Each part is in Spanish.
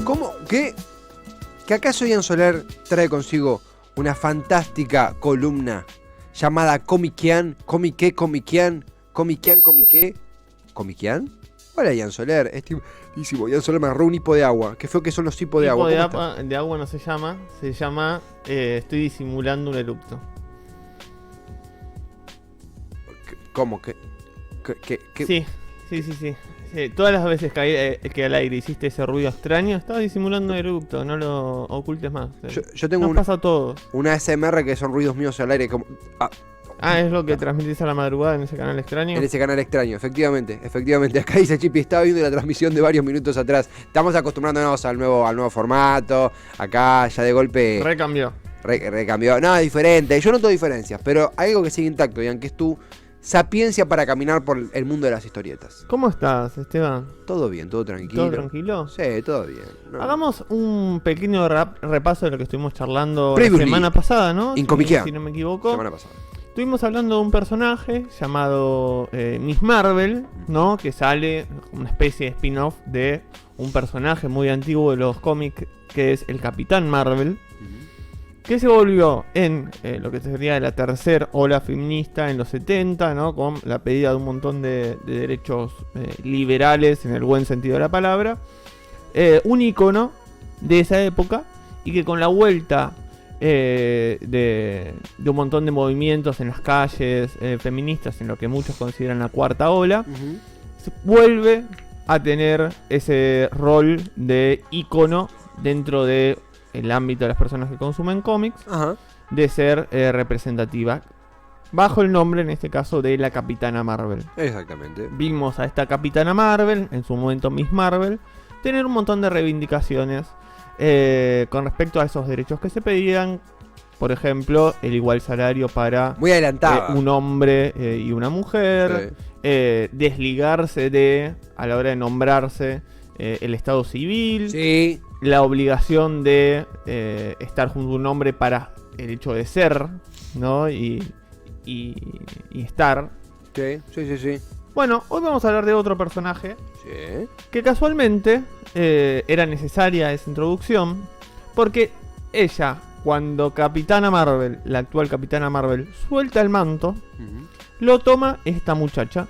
¿Cómo? ¿Qué? ¿Que acaso Ian Soler trae consigo una fantástica columna llamada Comiquian? ¿Comician? Hola, Ian Soler. Estimadísimo. Ian Soler me agarró un hipo de agua. Qué feo que son los hipos de agua. De agua no se llama. Se llama estoy disimulando un eructo. ¿Cómo? ¿Qué? Sí. Todas las veces que al aire hiciste ese ruido extraño, estabas disimulando un eructo. No lo ocultes más. Yo tengo pasa a todos. Una ASMR que son ruidos míos al aire. Como, es lo que transmitís a la madrugada en ese canal extraño. En ese canal extraño, efectivamente. Acá dice Chipi, estaba viendo la transmisión de varios minutos atrás. Estamos acostumbrándonos al nuevo formato. Acá ya de golpe... Recambió. Recambió. No, es diferente. Yo noto diferencias, pero hay algo que sigue intacto, Ian, que es tu sapiencia para caminar por el mundo de las historietas. ¿Cómo estás, Esteban? Todo bien, todo tranquilo. ¿Todo tranquilo? Sí, todo bien. No. Hagamos un pequeño repaso de lo que estuvimos charlando Previously, la semana pasada, ¿no? Si no me equivoco. Semana pasada. Estuvimos hablando de un personaje llamado Miss Marvel, ¿no? Que sale como una especie de spin-off de un personaje muy antiguo de los cómics, que es el Capitán Marvel, que se volvió en lo que sería la tercera ola feminista en los 70, ¿no? Con la pedida de un montón de derechos liberales, en el buen sentido de la palabra. Un ícono de esa época, y que con la vuelta de un montón de movimientos en las calles feministas, en lo que muchos consideran la cuarta ola, vuelve a tener ese rol de ícono dentro de el ámbito de las personas que consumen cómics, de ser representativa, bajo el nombre, en este caso, de la Capitana Marvel. Exactamente. Vimos a esta Capitana Marvel, en su momento Miss Marvel, tener un montón de reivindicaciones con respecto a esos derechos que se pedían. Por ejemplo, el igual salario para muy adelantada, un hombre y una mujer, desligarse de, a la hora de nombrarse, el estado civil, sí, la obligación de estar junto a un hombre para el hecho de ser, ¿no? Y estar. Sí. Bueno, hoy vamos a hablar de otro personaje, sí, que casualmente era necesaria esa introducción, porque ella, cuando Capitana Marvel, la actual Capitana Marvel, suelta el manto, lo toma esta muchacha.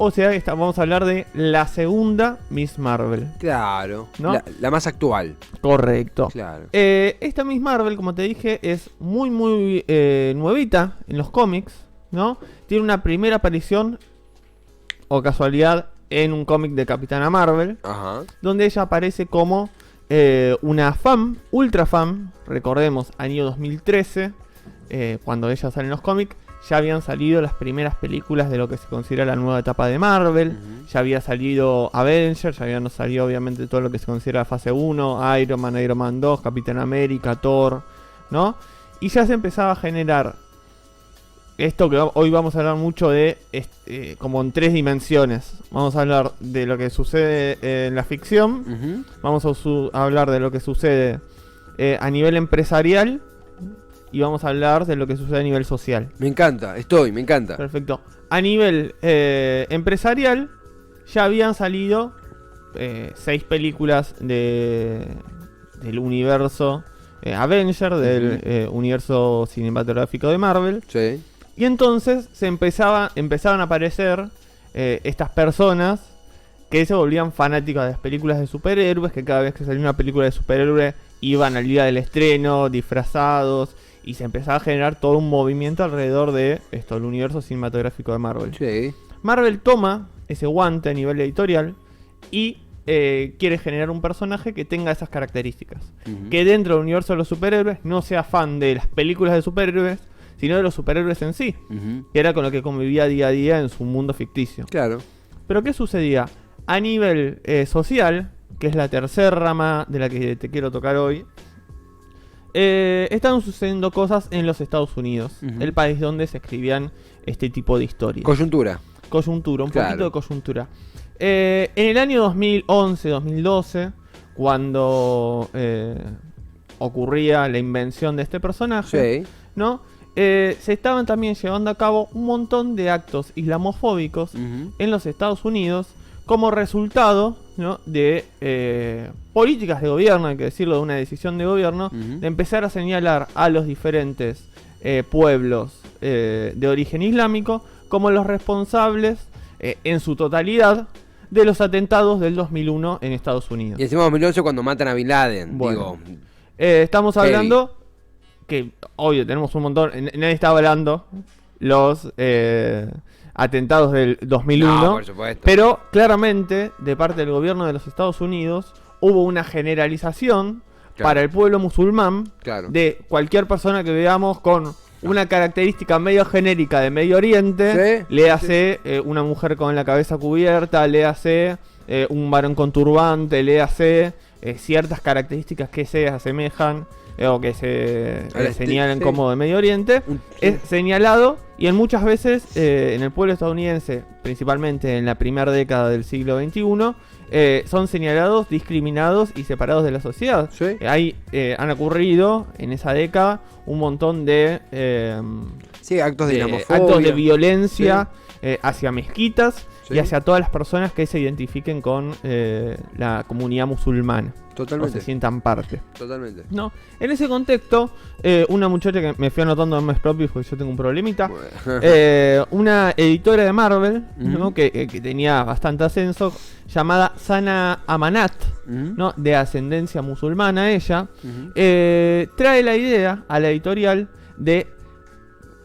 O sea, vamos a hablar de la segunda Miss Marvel. Claro, ¿no? La más actual. Correcto. Claro. Esta Miss Marvel, como te dije, es muy nuevita en los cómics, ¿no? Tiene una primera aparición, o casualidad, en un cómic de Capitana Marvel, donde ella aparece como una fan, ultra fan. Recordemos, año 2013, cuando ella sale en los cómics, ya habían salido las primeras películas de lo que se considera la nueva etapa de Marvel. Ya había salido Avengers, ya habían salido obviamente todo lo que se considera fase 1, Iron Man 2, Capitán América, Thor, ¿no? Y ya se empezaba a generar esto que hoy vamos a hablar mucho de, como en tres dimensiones. Vamos a hablar de lo que sucede en la ficción, vamos a hablar de lo que sucede a nivel empresarial, y vamos a hablar de lo que sucede a nivel social. Me encanta. Perfecto. A nivel empresarial, ya habían salido 6 películas del universo Avenger, del universo cinematográfico de Marvel. Sí. Y entonces empezaban a aparecer estas personas que se volvían fanáticas de las películas de superhéroes, que cada vez que salía una película de superhéroe iban al día del estreno, disfrazados, y se empezaba a generar todo un movimiento alrededor de esto, el universo cinematográfico de Marvel. Sí. Marvel toma ese guante a nivel editorial y quiere generar un personaje que tenga esas características. Que dentro del universo de los superhéroes no sea fan de las películas de superhéroes, sino de los superhéroes en sí. Que era con lo que convivía día a día en su mundo ficticio. Claro. Pero ¿qué sucedía? A nivel social, que es la tercera rama de la que te quiero tocar hoy, estaban sucediendo cosas en los Estados Unidos, el país donde se escribían este tipo de historias. Coyuntura, un poquito de coyuntura. En el año 2011-2012, cuando ocurría la invención de este personaje, ¿no? Se estaban también llevando a cabo un montón de actos islamofóbicos en los Estados Unidos, como resultado, ¿no?, de políticas de gobierno, hay que decirlo, de una decisión de gobierno, de empezar a señalar a los diferentes pueblos de origen islámico como los responsables en su totalidad de los atentados del 2001 en Estados Unidos. Y encima 2011 cuando matan a Bin Laden. Bueno, digo, estamos hablando que, obvio, tenemos un montón, nadie está hablando los atentados del 2001, no, por supuesto. pero claramente de parte del gobierno de los Estados Unidos hubo una generalización para el pueblo musulmán de cualquier persona que veamos con una característica medio genérica de Medio Oriente, léase una mujer con la cabeza cubierta, léase un varón con turbante, léase ciertas características que se asemejan o que se señalan como de Medio Oriente, es señalado, y en muchas veces en el pueblo estadounidense, principalmente en la primera década del siglo XXI, son señalados, discriminados y separados de la sociedad. Han ocurrido en esa década un montón de actos de islamofobia, actos de violencia hacia mezquitas y hacia todas las personas que se identifiquen con la comunidad musulmana. Totalmente. O se sientan parte. Totalmente. ¿No? En ese contexto, una muchacha que me fui anotando en mes propios porque yo tengo un problemita, una editora de Marvel, ¿no?, que tenía bastante ascenso, llamada Sana Amanat, ¿no?, de ascendencia musulmana ella, trae la idea a la editorial de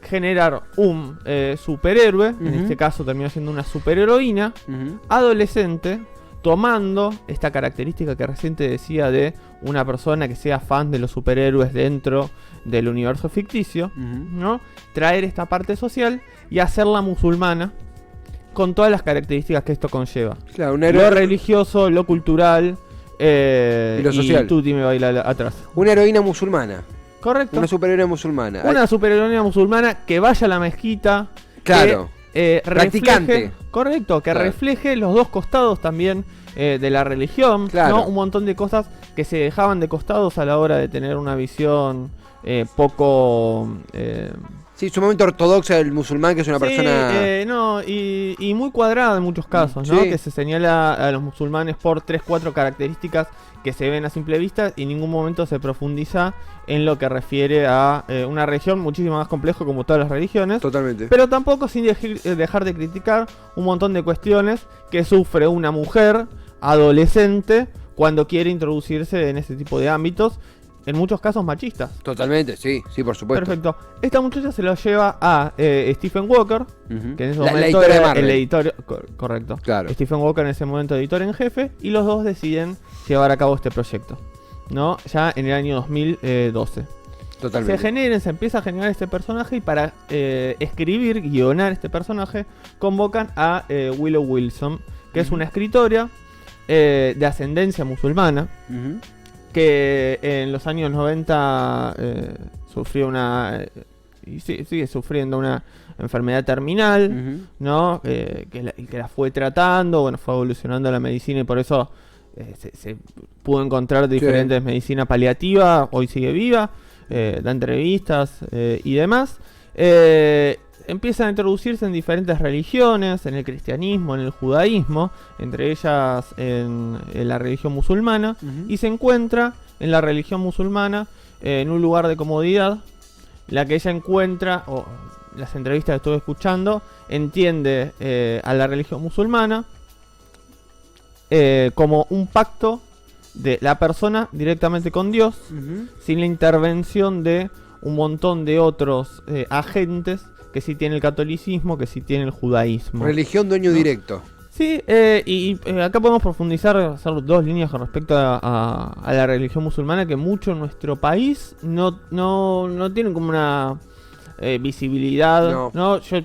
generar un superhéroe, en este caso terminó siendo una superheroína, adolescente, tomando esta característica que recién te decía de una persona que sea fan de los superhéroes dentro del universo ficticio, ¿no?, traer esta parte social y hacerla musulmana con todas las características que esto conlleva. Claro, lo religioso, lo cultural y lo social. Y Tuti me baila atrás. Una heroína musulmana. Correcto. Una superheroína musulmana. Una superheroína musulmana que vaya a la mezquita. Claro. Practicante. Correcto, que refleje los dos costados también de la religión, ¿no? Un montón de cosas que se dejaban de costados a la hora de tener una visión poco... sí, sumamente ortodoxa del musulmán, que es una persona... y muy cuadrada en muchos casos, ¿no? Que se señala a los musulmanes por 3-4 características que se ven a simple vista y en ningún momento se profundiza en lo que refiere a una religión muchísimo más compleja como todas las religiones. Totalmente. Pero tampoco sin dejar de criticar un montón de cuestiones que sufre una mujer adolescente cuando quiere introducirse en ese tipo de ámbitos, en muchos casos machistas. Totalmente, sí, por supuesto. Perfecto. Esta muchacha se lo lleva a Stephen Walker, que en ese momento la era el editor. Correcto. Claro. Stephen Walker en ese momento editor en jefe, y los dos deciden llevar a cabo este proyecto, ¿no? Ya en el año 2012. Totalmente. Se empieza a generar este personaje, y para guionar este personaje, convocan a Willow Wilson, que es una escritora de ascendencia musulmana, que en los años 90 sufrió y sigue sufriendo una enfermedad terminal, ¿no? Que la fue tratando, bueno, fue evolucionando la medicina y por eso se pudo encontrar diferentes medicinas paliativas, hoy sigue viva, da entrevistas y demás. Empiezan a introducirse en diferentes religiones, en el cristianismo, en el judaísmo, entre ellas en la religión musulmana, y se encuentra en la religión musulmana en un lugar de comodidad, la que ella encuentra, o las entrevistas que estuve escuchando, entiende a la religión musulmana como un pacto de la persona directamente con Dios, sin la intervención de un montón de otros agentes que sí tiene el catolicismo, que sí tiene el judaísmo. Religión dueño directo. Sí, y acá podemos profundizar, hacer dos líneas con respecto a la religión musulmana, que mucho en nuestro país no tienen como una visibilidad. No, yo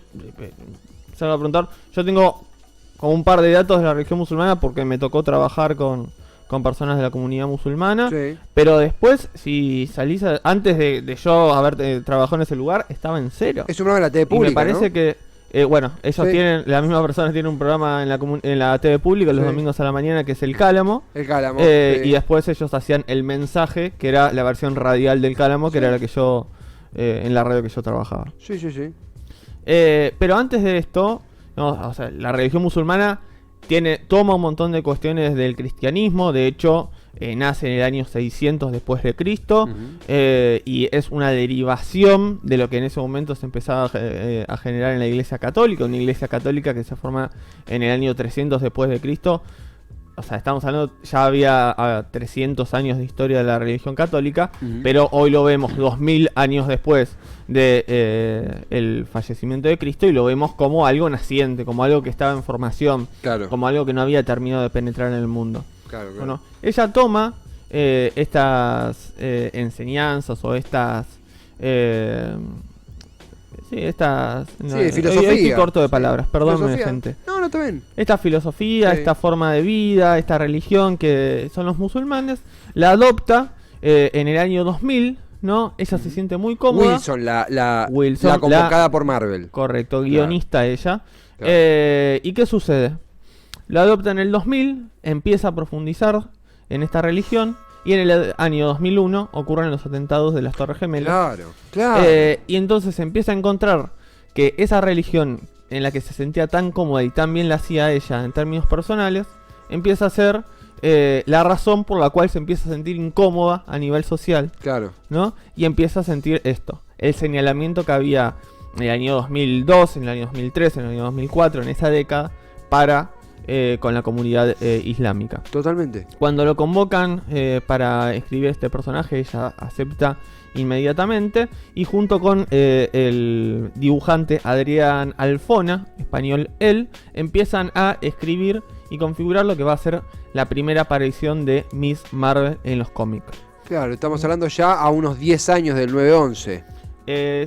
se va a preguntar, yo tengo como un par de datos de la religión musulmana porque me tocó trabajar con personas de la comunidad musulmana, pero después, si salís antes de yo haber trabajado en ese lugar, estaba en cero. Es un programa de la TV pública, y me parece, ¿no?, que bueno, ellos tienen, la misma persona tiene un programa en la TV pública los domingos a la mañana, que es El Cálamo. El Cálamo. Y después ellos hacían El Mensaje, que era la versión radial del Cálamo, que era la que yo, en la radio que yo trabajaba. Sí. Pero antes de esto, no, o sea, la religión musulmana toma un montón de cuestiones del cristianismo. De hecho, nace en el año 600 después de Cristo. Y es una derivación de lo que en ese momento se empezaba a generar en la Iglesia Católica. Una Iglesia Católica que se forma en el año 300 después de Cristo. O sea, estamos hablando, ya había 300 años de historia de la religión católica, pero hoy lo vemos 2000 años después de el fallecimiento de Cristo, y lo vemos como algo naciente, como algo que estaba en formación, Claro. como algo que no había terminado de penetrar en el mundo. Claro. Bueno, ella toma estas enseñanzas o estas... filosofía. Hoy estoy corto de palabras, perdónme, Filosofía. gente. No está bien. Esta filosofía, Sí. esta forma de vida, esta religión que son los musulmanes, la adopta en el año 2000, ¿no? Ella se siente muy cómoda. Wilson, la Wilson, convocada por Marvel. Correcto, guionista ella. Claro. ¿Y qué sucede? La adopta en el 2000, empieza a profundizar en esta religión, y en el año 2001 ocurren los atentados de las Torres Gemelas. Claro. Y entonces empieza a encontrar que esa religión en la que se sentía tan cómoda y tan bien la hacía ella en términos personales, empieza a ser la razón por la cual se empieza a sentir incómoda a nivel social, Claro. ¿no? Y empieza a sentir esto, el señalamiento que había en el año 2002, en el año 2003, en el año 2004, en esa década, para con la comunidad islámica. Totalmente. Cuando lo convocan para escribir este personaje, ella acepta inmediatamente, y junto con el dibujante Adrián Alfona, español él, empiezan a escribir y configurar lo que va a ser la primera aparición de Miss Marvel en los cómics. Claro, estamos hablando ya a unos 10 años del 9/11.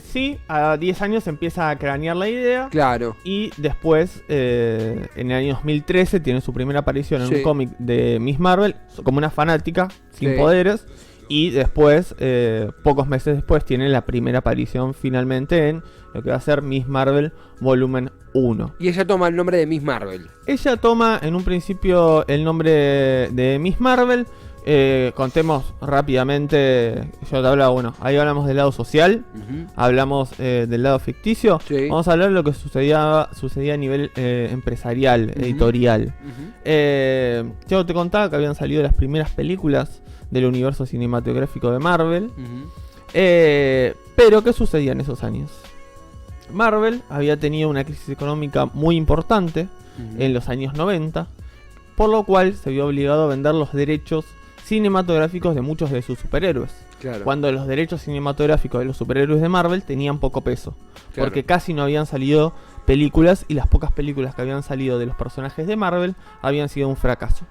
Sí, a 10 años empieza a cranear la idea. Claro. Y después, en el año 2013, tiene su primera aparición en Sí. un cómic de Miss Marvel, como una fanática, sin Sí. poderes. Y después, pocos meses después, tiene la primera aparición finalmente en lo que va a ser Miss Marvel Volumen 1. Y ella toma el nombre de Miss Marvel. Ella toma en un principio el nombre de Miss Marvel. Contemos rápidamente. Yo te hablaba, bueno, ahí hablamos del lado social, hablamos del lado ficticio. Sí. Vamos a hablar de lo que sucedía a nivel empresarial, editorial. Yo te contaba que habían salido las primeras películas del universo cinematográfico de Marvel. Pero ¿qué sucedía en esos años? Marvel había tenido una crisis económica muy importante en los años 90, por lo cual se vio obligado a vender los derechos cinematográficos de muchos de sus superhéroes. Claro. Cuando los derechos cinematográficos de los superhéroes de Marvel tenían poco peso, Claro. porque casi no habían salido películas, y las pocas películas que habían salido de los personajes de Marvel habían sido un fracaso.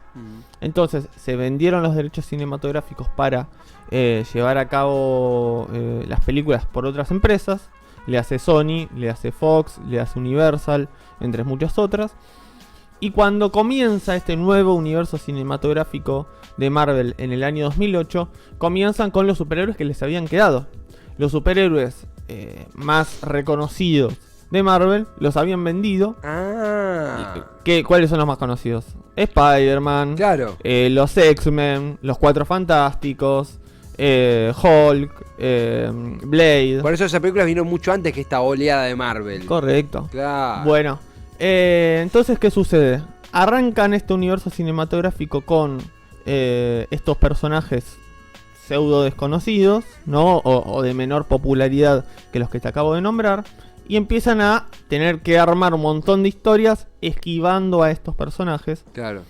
Entonces se vendieron los derechos cinematográficos para llevar a cabo las películas por otras empresas. Le hace Sony, le hace Fox, le hace Universal, entre muchas otras. Y cuando comienza este nuevo universo cinematográfico de Marvel en el año 2008, comienzan con los superhéroes que les habían quedado. Los superhéroes más reconocidos de Marvel los habían vendido. ¿Cuáles son los más conocidos? Spider-Man, Claro. los X-Men, los Cuatro Fantásticos, Hulk, Blade. Por eso esa película vino mucho antes que esta oleada de Marvel. Correcto. Claro. Bueno, entonces, ¿qué sucede? Arrancan este universo cinematográfico con estos personajes pseudo desconocidos, ¿no? O de menor popularidad que los que te acabo de nombrar. Y empiezan a tener que armar un montón de historias esquivando a estos personajes, Claro.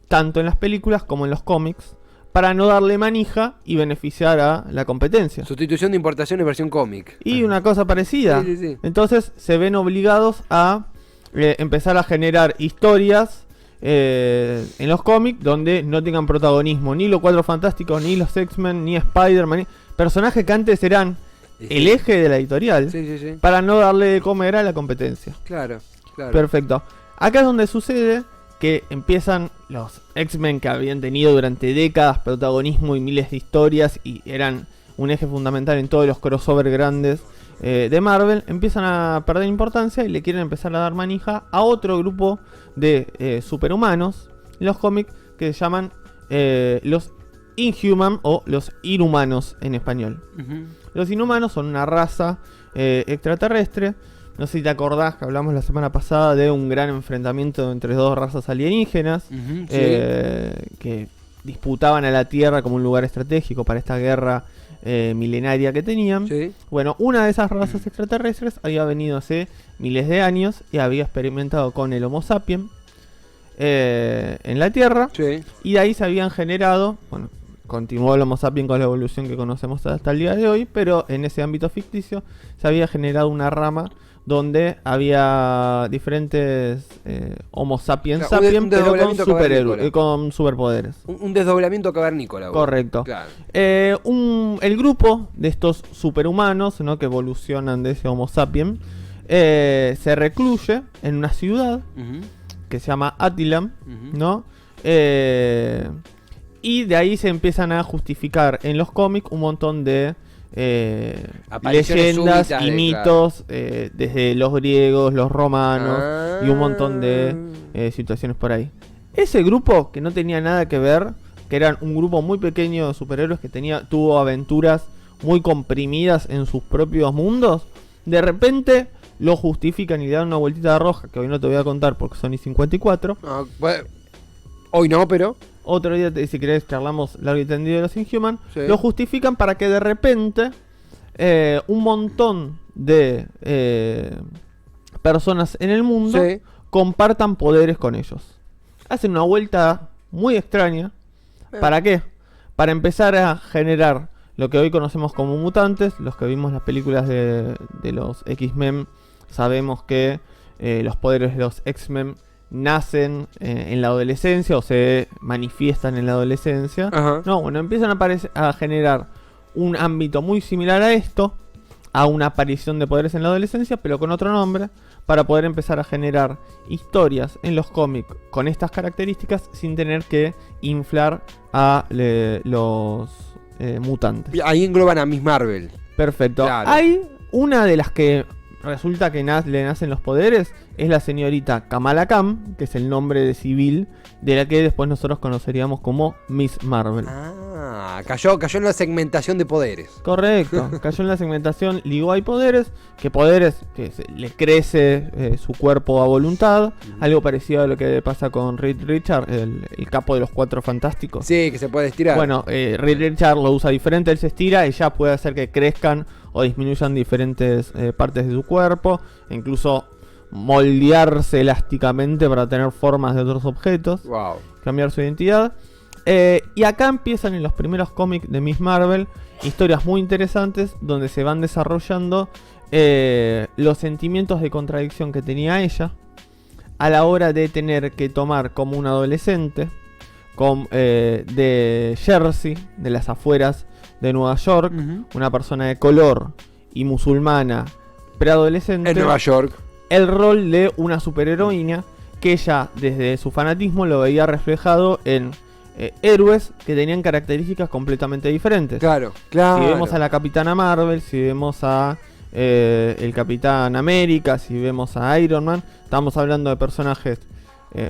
tanto en las películas como en los cómics, para no darle manija y beneficiar a la competencia. Sustitución de importaciones versión cómic. Y una cosa parecida. Sí. Entonces se ven obligados a empezar a generar historias en los cómics donde no tengan protagonismo ni los Cuatro Fantásticos, ni los X-Men, ni Spider-Man, personajes que antes eran el eje de la editorial, Sí. para no darle de comer a la competencia. Claro. Perfecto. Acá es donde sucede que empiezan los X-Men, que habían tenido durante décadas protagonismo y miles de historias y eran un eje fundamental en todos los crossover grandes de Marvel, empiezan a perder importancia y le quieren empezar a dar manija a otro grupo de superhumanos en los cómics que se llaman los Inhuman o los Inhumanos en español. Los Inhumanos son una raza extraterrestre No sé si te acordás que hablamos la semana pasada de un gran enfrentamiento entre dos razas alienígenas Ujú, sí. Que disputaban a la Tierra como un lugar estratégico para esta guerra milenaria que tenían. Sí. Bueno, una de esas razas extraterrestres había venido hace miles de años y había experimentado con el Homo sapiens en la Tierra. Sí. Y de ahí se habían generado, bueno, continuó el Homo sapiens con la evolución que conocemos hasta el día de hoy, pero en ese ámbito ficticio se había generado una rama donde había diferentes Homo sapiens Claro, un sapiens, pero con, desdoblamiento cavernícola. con superpoderes. Un desdoblamiento cavernícola. Bueno. Correcto. Claro. El grupo de estos superhumanos, ¿no?, que evolucionan de ese Homo sapiens se recluye en una ciudad Ujú, que se llama Attilam, ujú. ¿no? Y de ahí se empiezan a justificar en los cómics un montón de Apariciones leyendas súbitas y de- mitos, desde los griegos, los romanos Ah. y un montón de situaciones por ahí. Ese grupo, que no tenía nada que ver, que eran un grupo muy pequeño de superhéroes que tuvo aventuras muy comprimidas en sus propios mundos, de repente lo justifican y le dan una vueltita de roja, que hoy no te voy a contar porque son y 54. Ah, bueno, hoy no, pero. Otro día, si querés, charlamos largo y tendido de los Inhuman. Sí. Lo justifican para que de repente un montón de personas en el mundo Sí. compartan poderes con ellos. Hacen una vuelta muy extraña. ¿Para qué? Para empezar a generar lo que hoy conocemos como mutantes. Los que vimos las películas de los X-Men sabemos que los poderes de los X-Men nacen en la adolescencia o se manifiestan en la adolescencia. Ajá. No, bueno, empiezan a generar un ámbito muy similar a esto, a una aparición de poderes en la adolescencia, pero con otro nombre, para poder empezar a generar historias en los cómics con estas características sin tener que inflar a los mutantes. Ahí engloban a Miss Marvel. Perfecto. Claro. Hay una de las que resulta que le nacen los poderes, es la señorita Kamala Khan, que es el nombre de civil de la que después nosotros conoceríamos como Miss Marvel. Ah, cayó en la segmentación de poderes. Correcto, cayó en la segmentación, ligó hay poderes que le crece su cuerpo a voluntad, algo parecido a lo que pasa con Reed Richard, el capo de los Cuatro Fantásticos. Sí, que se puede estirar. Bueno, Reed Richard lo usa diferente, él se estira y ya puede hacer que crezcan o disminuyan diferentes partes de su cuerpo, e incluso moldearse elásticamente para tener formas de otros objetos, Wow. cambiar su identidad. Y acá empiezan en los primeros cómics de Miss Marvel historias muy interesantes donde se van desarrollando los sentimientos de contradicción que tenía ella a la hora de tener que tomar como un adolescente de Jersey, de las afueras de Nueva York, Ujú. una persona de color y musulmana preadolescente, En Nueva York. el rol de una superheroína que ella desde su fanatismo lo veía reflejado en héroes que tenían características completamente diferentes. Claro, claro. Si vemos a la Capitana Marvel, si vemos a el Capitán América, si vemos a Iron Man, estamos hablando de personajes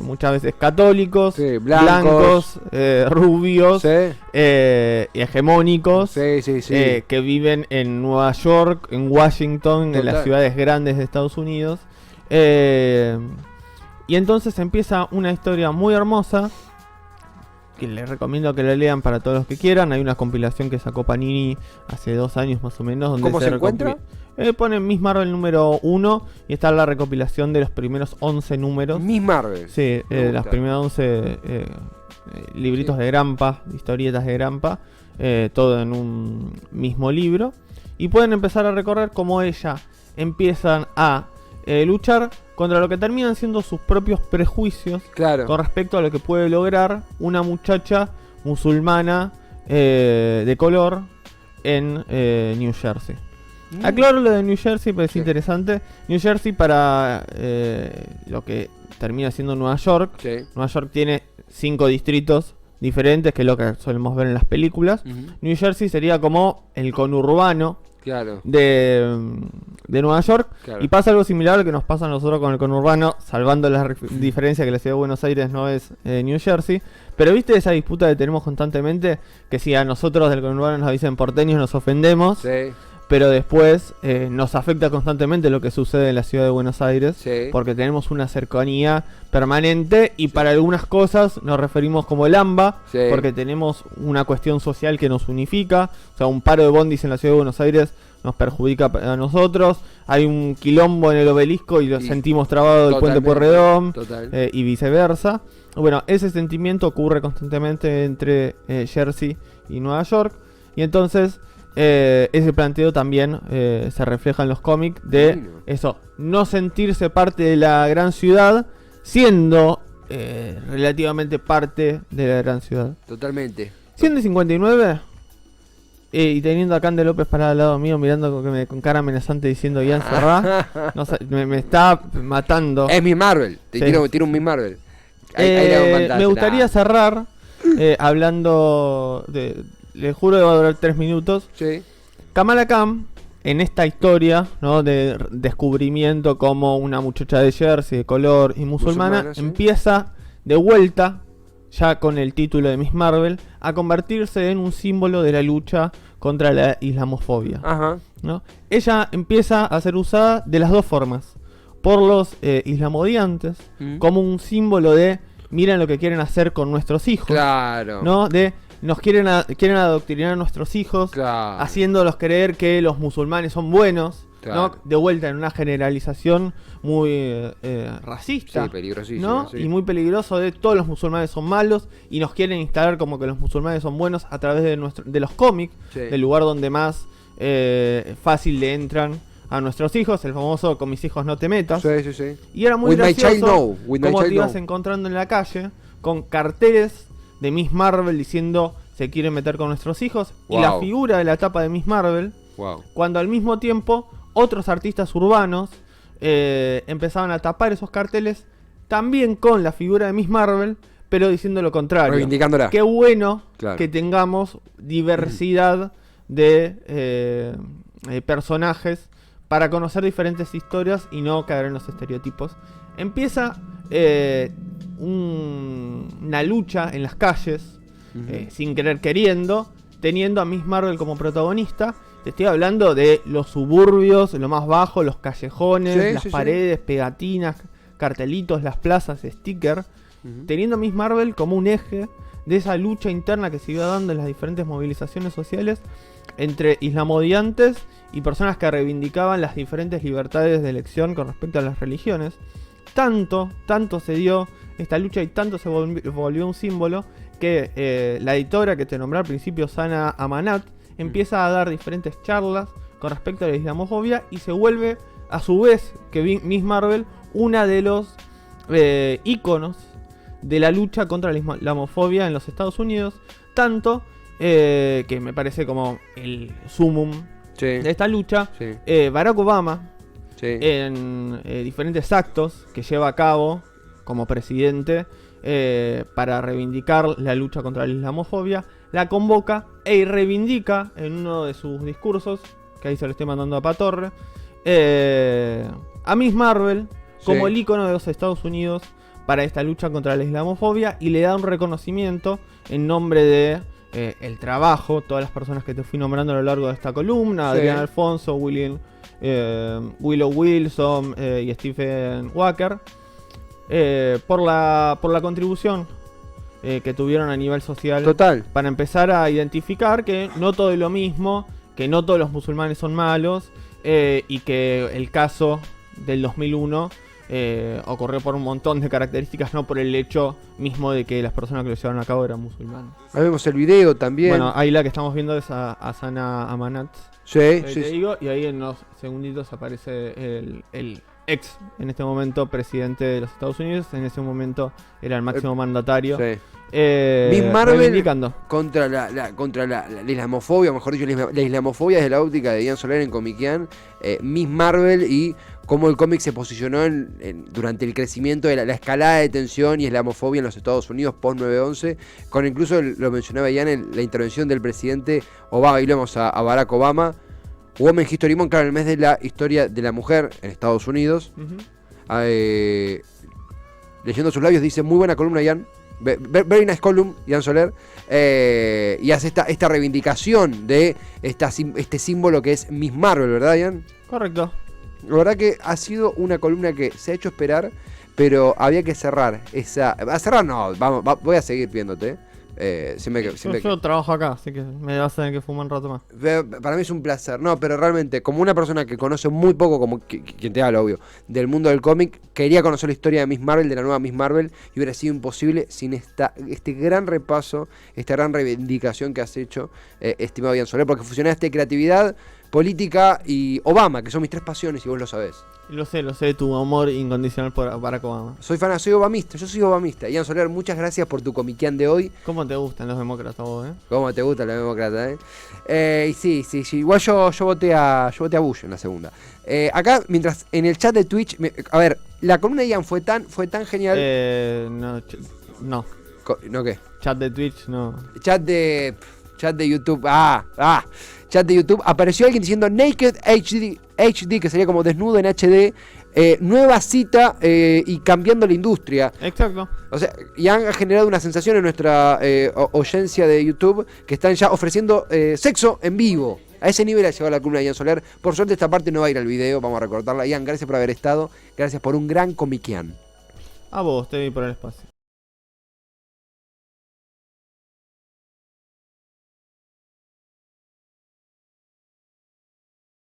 muchas veces católicos, Sí, blancos, rubios, Sí, y hegemónicos, sí, sí. Sí. que viven en Nueva York, en Washington, en las Total. ciudades grandes de Estados Unidos. Y entonces empieza una historia muy hermosa, que les recomiendo que la lean para todos los que quieran. Hay una compilación que sacó Panini hace 2 años más o menos. Donde ¿Cómo se encuentra? Ponen Miss Marvel número 1 y está la recopilación de los primeros 11 números. Miss Marvel. Sí, Me las gusta. primeras 11 libritos Sí. de Grampa, historietas de Grampa, todo en un mismo libro. Y pueden empezar a recorrer cómo ella empiezan a luchar contra lo que terminan siendo sus propios prejuicios Claro. con respecto a lo que puede lograr una muchacha musulmana de color en New Jersey. Aclaro lo de New Jersey, pero es Sí. interesante. New Jersey para lo que termina siendo Nueva York. Sí. Nueva York tiene 5 distritos diferentes, que es lo que solemos ver en las películas. Ujú. New Jersey sería como el conurbano Claro. de Nueva York. Claro. Y pasa algo similar a lo que nos pasa a nosotros con el conurbano, salvando la diferencia que la ciudad de Buenos Aires no es New Jersey. Pero viste esa disputa que tenemos constantemente, que si a nosotros del conurbano nos dicen porteños nos ofendemos, Sí. pero después nos afecta constantemente lo que sucede en la ciudad de Buenos Aires, Sí. porque tenemos una cercanía permanente y para algunas cosas nos referimos como el AMBA, Sí. porque tenemos una cuestión social que nos unifica. O sea, un paro de bondis en la ciudad de Buenos Aires nos perjudica a nosotros. Hay un quilombo en el Obelisco y lo sentimos trabado del Puente Pueyrredón, y viceversa. Bueno, ese sentimiento ocurre constantemente entre Jersey y Nueva York, y entonces ese planteo también se refleja en los cómics de eso, no sentirse parte de la gran ciudad siendo relativamente parte de la gran ciudad. Totalmente. 159 y teniendo a Cande López parado al lado mío mirando con cara amenazante diciendo Ian cerrá, no sé, me está matando. Es Miss Marvel, Sí. tiro un Miss Marvel. Ahí le hago pantalla. Me gustaría cerrar hablando de... Les juro que va a durar 3 minutos. Sí. Kamala Khan, en esta historia, ¿no?, de descubrimiento como una muchacha de Jersey, de color y musulmana, Sí. empieza de vuelta, ya con el título de Miss Marvel, a convertirse en un símbolo de la lucha contra la islamofobia. Ajá. ¿No? Ella empieza a ser usada de las dos formas. Por los islamodiantes, como un símbolo de miren lo que quieren hacer con nuestros hijos. Claro. ¿No? De nos quieren adoctrinar a nuestros hijos, Claro. haciéndolos creer que los musulmanes son buenos. Claro. ¿No? De vuelta en una generalización muy racista. Sí, peligrosísimo. ¿No? Sí. Y muy peligroso de todos los musulmanes son malos y nos quieren instalar como que los musulmanes son buenos a través de los cómics, Sí. del lugar donde más fácil le entran a nuestros hijos, el famoso con mis hijos no te metas. Sí. Y era muy With my child, gracioso no. With my cómo te child, ibas no. encontrando en la calle con carteles de Miss Marvel diciendo se quieren meter con nuestros hijos, y la Wow. figura de la tapa de Miss Marvel, Wow. cuando al mismo tiempo otros artistas urbanos empezaban a tapar esos carteles también con la figura de Miss Marvel, pero diciendo lo contrario. Reivindicándola. Qué bueno Claro. que tengamos diversidad de personajes para conocer diferentes historias y no caer en los estereotipos. Empieza una lucha en las calles, sin querer queriendo, teniendo a Miss Marvel como protagonista. Te estoy hablando de los suburbios, lo más bajo, los callejones, Sí, las sí, sí. paredes, pegatinas, cartelitos, las plazas, stickers, teniendo a Miss Marvel como un eje de esa lucha interna que se iba dando en las diferentes movilizaciones sociales entre islamodiantes y personas que reivindicaban las diferentes libertades de elección con respecto a las religiones. Tanto se dio esta lucha y tanto se volvió un símbolo que la editora que te nombré al principio, Sana Amanat, empieza a dar diferentes charlas con respecto a la islamofobia y se vuelve a su vez que Miss Marvel una de los íconos de la lucha contra la islamofobia en los Estados Unidos, tanto que me parece como el sumum Sí. de esta lucha. Sí. Barack Obama, Sí. en diferentes actos que lleva a cabo como presidente para reivindicar la lucha contra la islamofobia, la convoca e reivindica en uno de sus discursos, que ahí se lo estoy mandando a Patorre, a Miss Marvel como Sí. el ícono de los Estados Unidos para esta lucha contra la islamofobia, y le da un reconocimiento en nombre de el trabajo, todas las personas que te fui nombrando a lo largo de esta columna, Sí. Adrián Alfonso, Willow Wilson y Stephen Walker, por la contribución que tuvieron a nivel social. Total. Para empezar a identificar que no todo es lo mismo, que no todos los musulmanes son malos, y que el caso del 2001 ocurrió por un montón de características, no por el hecho mismo de que las personas que lo llevaron a cabo eran musulmanes. Ahí vemos el video también. Bueno, ahí la que estamos viendo es a Sana Amanat, sí, te sí. digo, y ahí en unos segunditos aparece el ex, en este momento, presidente de los Estados Unidos. En ese momento era el máximo mandatario. Sí. Miss Marvel reivindicando. contra la islamofobia, mejor dicho, la islamofobia desde la óptica de Ian Soler en Comiquean, Miss Marvel y cómo el cómic se posicionó durante el crecimiento de la escalada de tensión y islamofobia en los Estados Unidos post 9/11, con incluso, lo mencionaba Ian, la intervención del presidente Obama, y lo vemos a Barack Obama. Women History Month, claro, el mes de la historia de la mujer en Estados Unidos. Ujú. Leyendo sus labios dice, muy buena columna, Ian. Very nice column, Ian Soler. Y hace esta reivindicación de este símbolo que es Miss Marvel, ¿verdad, Ian? Correcto. La verdad que ha sido una columna que se ha hecho esperar, pero había que cerrar esa... A cerrar no, voy a seguir viéndote. Yo trabajo acá, así que me vas a tener que fumar un rato más. Para mí es un placer, no, pero realmente, como una persona que conoce muy poco, como quien te habla, obvio, del mundo del cómic, quería conocer la historia de Miss Marvel, de la nueva Miss Marvel, y hubiera sido imposible sin este gran repaso, esta gran reivindicación que has hecho, estimado Ian Soler, porque fusionaste creatividad, política y Obama, que son mis tres pasiones, y vos lo sabés. Lo sé, tu amor incondicional por Barack Obama. Soy obamista, yo soy obamista. Ian Soler, muchas gracias por tu comiquián de hoy. ¿Cómo te gustan los demócratas vos, ¿Cómo te gustan los demócratas, y sí, igual yo voté a Bush en la segunda. Acá, mientras en el chat de Twitch, a ver, la columna de Ian fue tan genial. No. ¿No qué? Chat de Twitch, no. Chat de YouTube, chat de YouTube, apareció alguien diciendo Naked HD, que sería como desnudo en HD, nueva cita y cambiando la industria. Exacto. O sea, y han generado una sensación en nuestra oyencia de YouTube, que están ya ofreciendo sexo en vivo. A ese nivel ha llegado la columna de Ian Soler. Por suerte esta parte no va a ir al video, vamos a recortarla. Ian, gracias por haber estado, gracias por un gran comiquián. A vos, te vi por el espacio.